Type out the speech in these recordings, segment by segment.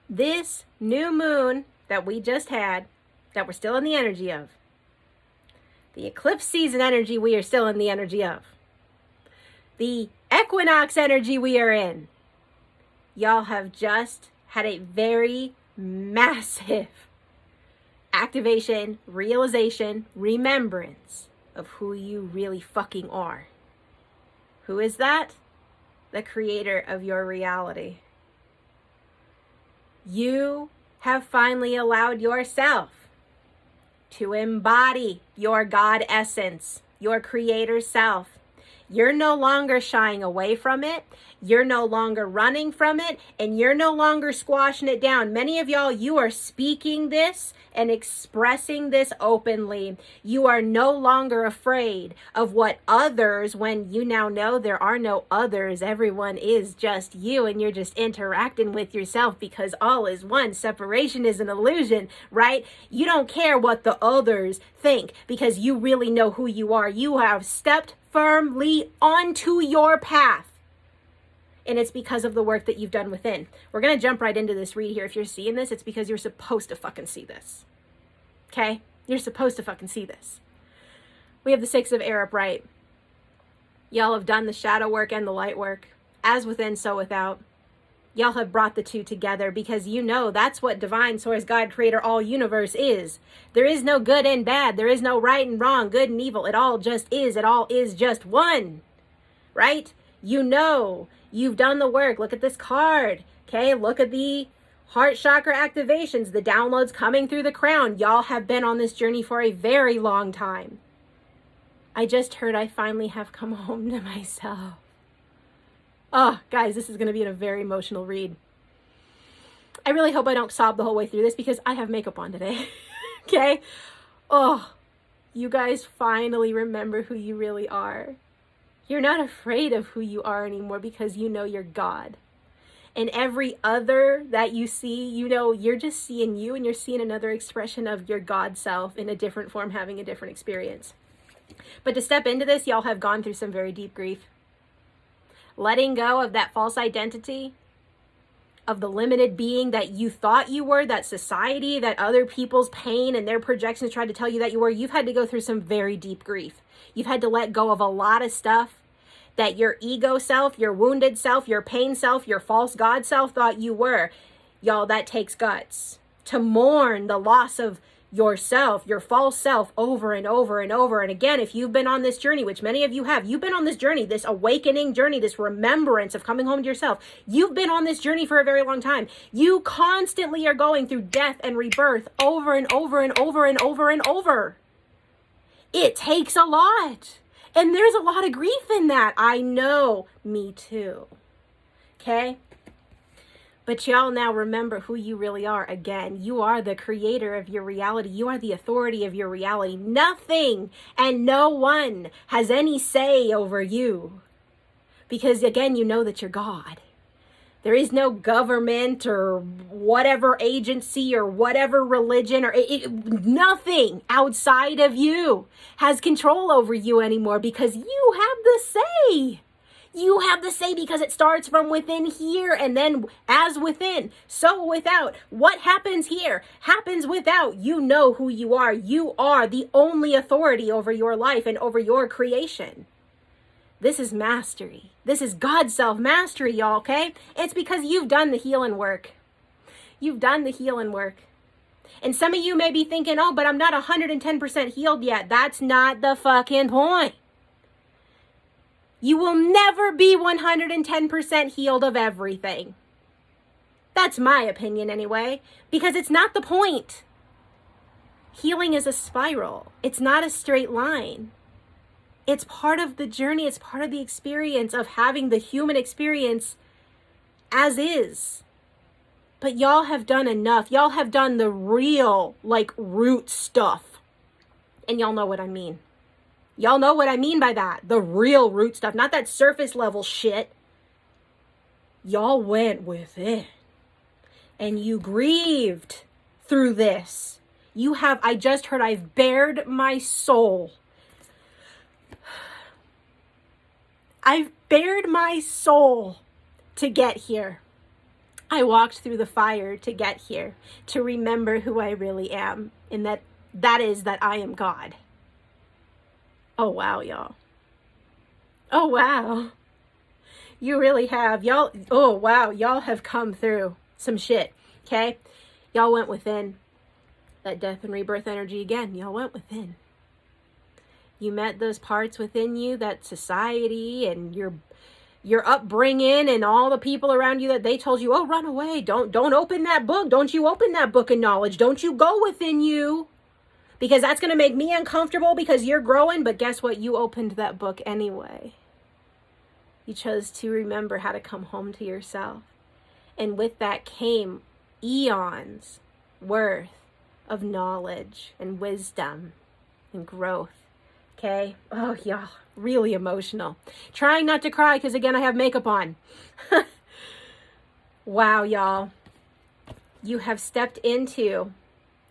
This new moon that we just had, that we're still in the energy of, the eclipse season energy we are still in the energy of, the equinox energy we are in, y'all have just had a very massive activation, realization, remembrance of who you really fucking are. Who is that? The creator of your reality. You have finally allowed yourself to embody your God essence, your creator self. You're no longer shying away from it. You're no longer running from it, and you're no longer squashing it down. Many of y'all, you are speaking this and expressing this openly. You are no longer afraid of what others, when you now know there are no others, everyone is just you, and you're just interacting with yourself because all is one. Separation is an illusion, right? You don't care what the others think because you really know who you are. You have stepped firmly onto your path. And it's because of the work that you've done within. We're going to jump right into this read here. If you're seeing this, it's because you're supposed to fucking see this. Okay? You're supposed to fucking see this. We have the Six of Air upright. Y'all have done the shadow work and the light work. As within, so without. Y'all have brought the two together because you know that's what divine source, God, creator, all universe is. There is no good and bad. There is no right and wrong, good and evil. It all just is. It all is just one. Right? You know, you've done the work. Look at this card. Okay, look at the heart chakra activations, the downloads coming through the crown. Y'all have been on this journey for a very long time. I just heard I finally have come home to myself. Oh, guys, this is going to be a very emotional read. I really hope I don't sob the whole way through this because I have makeup on today. Okay? Oh, you guys finally remember who you really are. You're not afraid of who you are anymore because you know you're God. And every other that you see, you know, you're just seeing you and you're seeing another expression of your God self in a different form, having a different experience. But to step into this, y'all have gone through some very deep grief. Letting go of that false identity, of the limited being that you thought you were, that society, that other people's pain and their projections tried to tell you that you were. You've had to go through some very deep grief. You've had to let go of a lot of stuff that your ego self, your wounded self, your pain self, your false God self thought you were. Y'all, that takes guts. To mourn the loss of yourself, your false self, over and over and over. And again, if you've been on this journey, which many of you have, you've been on this journey, this awakening journey, this remembrance of coming home to yourself. You've been on this journey for a very long time. You constantly are going through death and rebirth over and over and over and over and over. It takes a lot. And there's a lot of grief in that. I know, me too. Okay? But y'all now remember who you really are. Again, you are the creator of your reality. You are the authority of your reality. Nothing and no one has any say over you. Because again, you know that you're God. There is no government or whatever agency or whatever religion or nothing outside of you has control over you anymore because you have the say. You have the say because it starts from within here, and then as within, so without. What happens here happens without. You know who you are. You are the only authority over your life and over your creation. This is mastery. This is God's self-mastery, y'all, okay? It's because you've done the healing work. You've done the healing work. And some of you may be thinking, oh, but I'm not 110% healed yet. That's not the fucking point. You will never be 110% healed of everything. That's my opinion anyway, because it's not the point. Healing is a spiral. It's not a straight line. It's part of the journey. It's part of the experience of having the human experience as is. But y'all have done enough. Y'all have done the real, root stuff. And y'all know what I mean. Y'all know what I mean by that. The real root stuff, not that surface level shit. Y'all went with it. And you grieved through this. I just heard I've bared my soul. I've bared my soul to get here. I walked through the fire to get here, to remember who I really am, and that is that I am God. Oh, wow, y'all. Oh, wow. You really have. Y'all, oh, wow, y'all have come through some shit, okay? Y'all went within. That death and rebirth energy again, y'all went within. You met those parts within you that society and your upbringing and all the people around you that they told you, oh, run away. Don't open that book. Don't you open that book of knowledge. Don't you go within you, because that's going to make me uncomfortable because you're growing. But guess what? You opened that book anyway. You chose to remember how to come home to yourself. And with that came eons worth of knowledge and wisdom and growth. Okay? Oh, y'all, really emotional. Trying not to cry because, again, I have makeup on. Wow, y'all. You have stepped into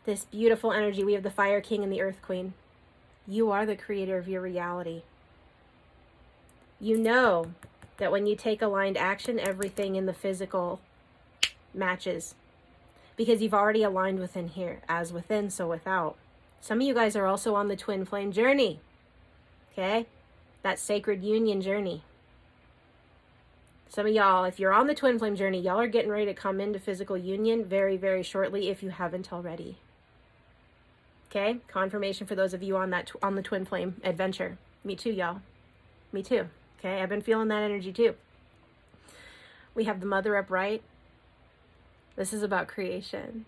this beautiful energy. We have the Fire King and the Earth Queen. You are the creator of your reality. You know that when you take aligned action, everything in the physical matches. Because you've already aligned within here. As within, so without. Some of you guys are also on the twin flame journey. Okay? That sacred union journey. Some of y'all, if you're on the twin flame journey, y'all are getting ready to come into physical union very, very shortly if you haven't already. Okay? Confirmation for those of you on that on the twin flame adventure. Me too, y'all. Me too. Okay? I've been feeling that energy too. We have the mother upright. This is about creation.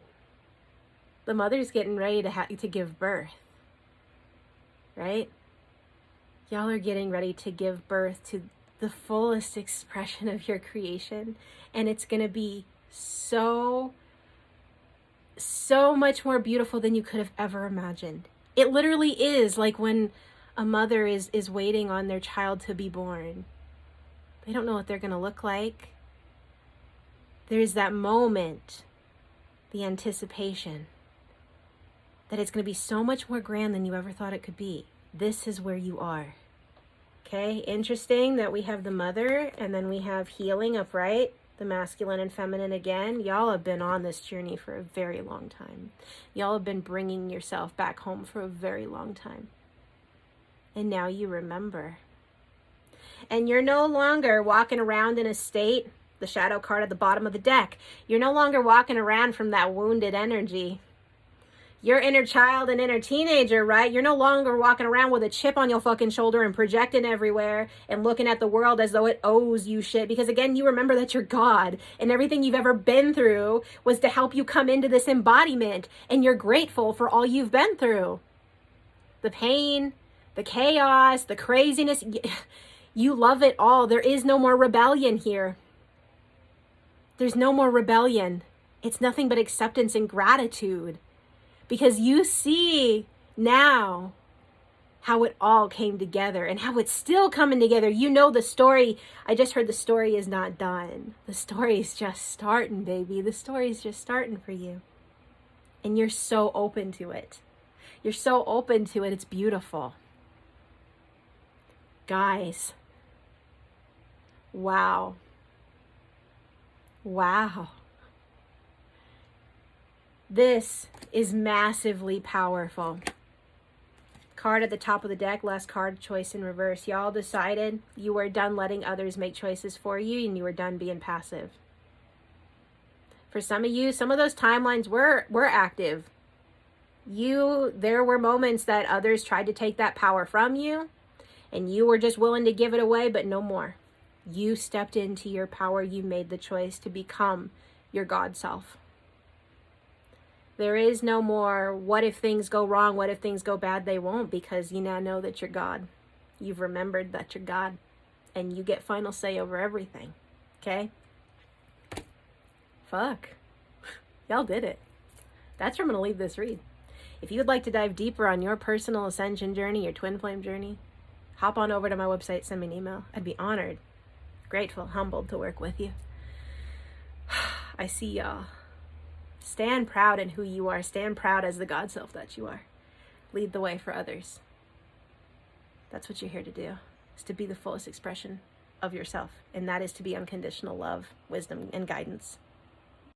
The mother's getting ready to give birth. Right? Y'all are getting ready to give birth to the fullest expression of your creation. And it's going to be so much more beautiful than you could have ever imagined. It literally is like when a mother is waiting on their child to be born. They don't know what they're going to look like. There's that moment, the anticipation, that it's going to be so much more grand than you ever thought it could be. This is where you are. Okay, interesting that we have the mother and then we have healing upright, the masculine and feminine again. Y'all have been on this journey for a very long time. Y'all have been bringing yourself back home for a very long time. And now you remember. And you're no longer walking around in a state, the shadow card at the bottom of the deck. You're no longer walking around from that wounded energy. Your inner child and inner teenager, right? You're no longer walking around with a chip on your fucking shoulder and projecting everywhere and looking at the world as though it owes you shit. Because again, you remember that you're God and everything you've ever been through was to help you come into this embodiment. And you're grateful for all you've been through. The pain, the chaos, the craziness. You love it all. There is no more rebellion here. There's no more rebellion. It's nothing but acceptance and gratitude. Because you see now how it all came together and how it's still coming together. You know the story. I just heard the story is not done. The story is just starting, baby. The story is just starting for you. And you're so open to it. You're so open to it. It's beautiful. Guys. Wow. Wow. This is massively powerful. Card at the top of the deck, last card, choice in reverse. Y'all decided you were done letting others make choices for you and you were done being passive. For some of you, some of those timelines were active. There were moments that others tried to take that power from you and you were just willing to give it away, but no more. You stepped into your power. You made the choice to become your God self. There is no more, what if things go wrong? What if things go bad? They won't, because you now know that you're God. You've remembered that you're God. And you get final say over everything. Okay? Fuck. Y'all did it. That's where I'm going to leave this read. If you would like to dive deeper on your personal ascension journey, your twin flame journey, hop on over to my website, send me an email. I'd be honored, grateful, humbled to work with you. I see y'all. Stand proud in who you are. Stand proud as the God self that you are. Lead the way for others. That's what you're here to do, is to be the fullest expression of yourself. And that is to be unconditional love, wisdom, and guidance.